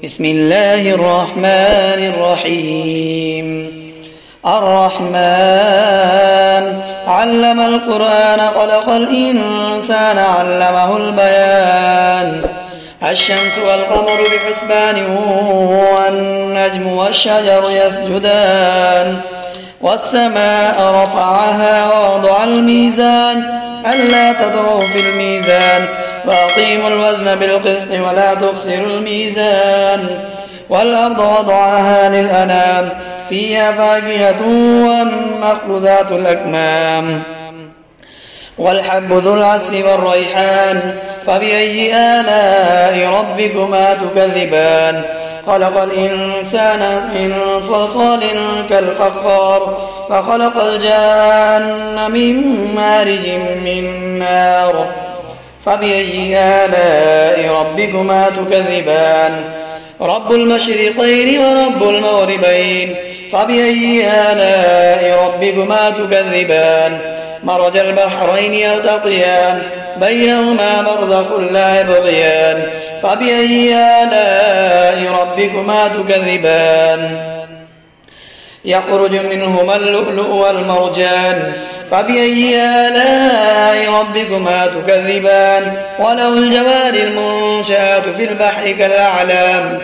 بسم الله الرحمن الرحيم. الرحمن علم القرآن خلق الإنسان علمه البيان. الشمس والقمر بحسبان والنجم والشجر يسجدان والسماء رفعها ووضع الميزان ألا تطغوا في الميزان وأقيموا الوزن بالقسط ولا تخسروا الميزان والأرض وضعها للأنام فيها فاكهة والنخل ذات الأكمام والحب ذو العسل والريحان فبأي آلاء ربكما تكذبان. خلق الإنسان من صلصال كالفخار وخلق الجان من مارج من نار فبأي آلاء ربكما تكذبان. رب المشرقين ورب المغربين فبأي آلاء ربكما تكذبان. مرج البحرين يلتقيان بينهما برزخ لا يبغيان فبأي آلاء ربكما تكذبان. يخرج منهما اللؤلؤ والمرجان فبأي آلاء ربكما تكذبان. وله الجوار المنشآت في البحر كالأعلام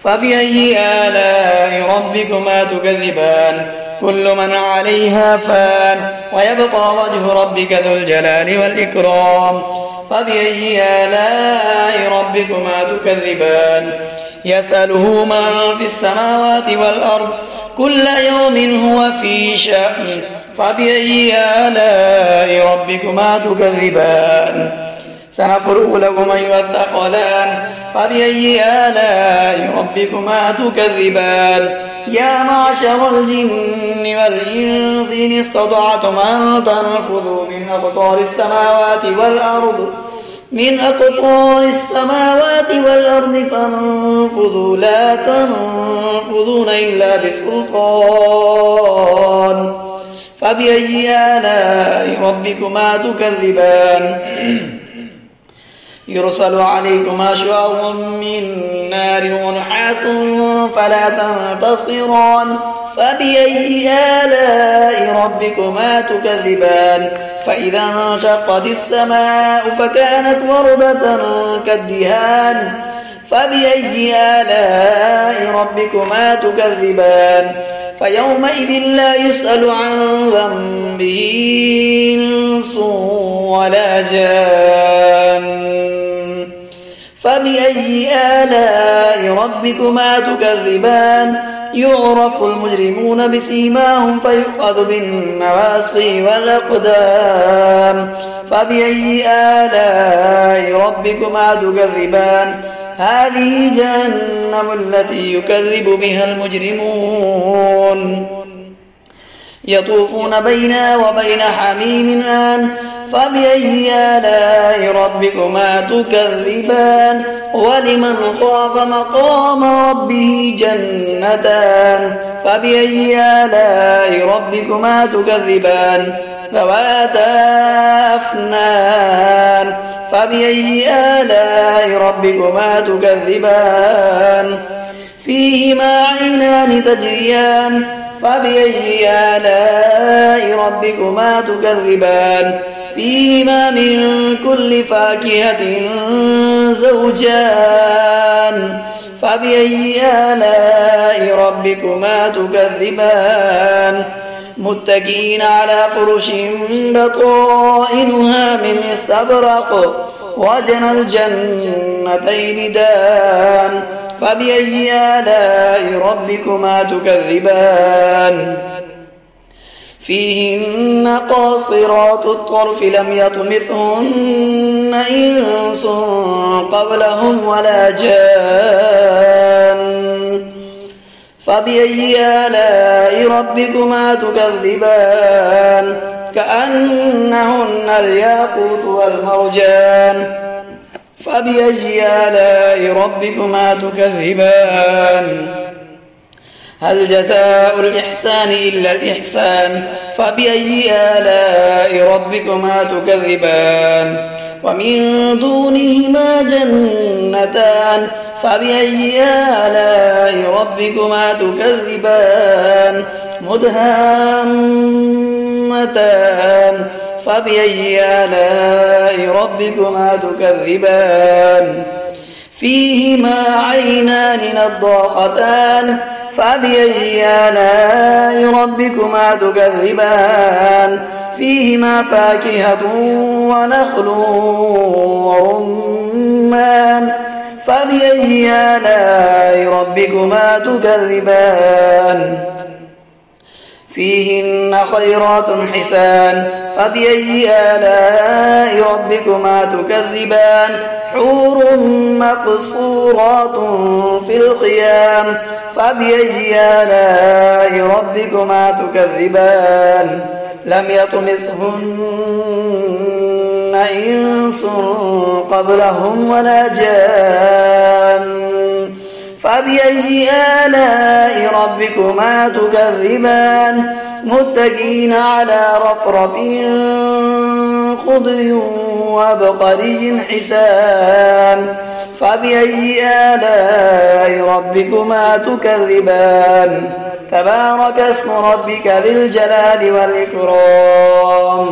فبأي آلاء ربكما تكذبان. كل من عليها فان ويبقى وجه ربك ذو الجلال والإكرام فبأي آلاء ربكما تكذبان. يسأله من في السماوات والأرض كل يوم هو في شأن فبأي آلاء ربكما تكذبان. سنفرغ لكم أيها الثقلان فبأي آلاء ربكما تكذبان. يا معشر الجن والإنس إن استطعتم أن تنفذوا من أقطار السماوات والأرض فانفذوا لا تنفذون إلا بسلطان فبأي آلاء ربكما تكذبان. يرسل عليكما شواظ من نار ونحاس فلا تنتصران فبأي آلاء ربكما تكذبان. فإذا انشقت السماء فكانت وردة كالدهان فبأي آلاء ربكما تكذبان. فيومئذ لا يسأل عن ذنبه إنس ولا جان فبأي آلاء ربكما تكذبان. يعرف المجرمون بسيماهم فيؤخذ بالنواصي والأقدام فبأي آلاء ربكما تكذبان. هذه جهنم التي يكذب بها المجرمون يطوفون بينها وبين حميم آن فبأي آلاء ربكما تكذبان. ولمن خاف مقام ربه جنتان فبأي آلاء ربكما تكذبان. ذواتا أفنان فبأي آلاء ربكما تكذبان. فيهما عينان تجريان فبأي آلاء ربكما تكذبان. فيهما من كل فاكهة زوجان فبأي آلاء ربكما تكذبان. متكئين على فرش بطائنها من استبرق وجنى الجنتين دان فبأي آلاء ربكما تكذبان. فيهن قاصرات الطرف لم يطمثهن إنس قبلهم ولا جان فبأي آلاء ربكما تكذبان. كأنهن الياقوت والمرجان فبأي آلاء ربكما تكذبان. هل جزاء الإحسان إلا الإحسان فبأي آلاء ربكما تكذبان. ومن دونهما جنتان فبأي آلاء ربكما تكذبان مدهامتان فبأي آلاء ربكما تكذبان فيهما عينان نضاختان فبأي آلاء ربكما تكذبان فيهما فاكهة ونخل ورمان فبأي آلاء ربكما تكذبان فيهن خيرات حسان فبأي آلاء ربكما تكذبان حور مقصورات في الخيام فبأي آلاء ربكما تكذبان لم يطمثهن إنس قبلهم ولا جان فبأي آلاء ربكما تكذبان متكئين على رفرف خضر وعبقري حسان فبأي آلاء ربكما تكذبان تبارك اسم ربك ذي الجلال والإكرام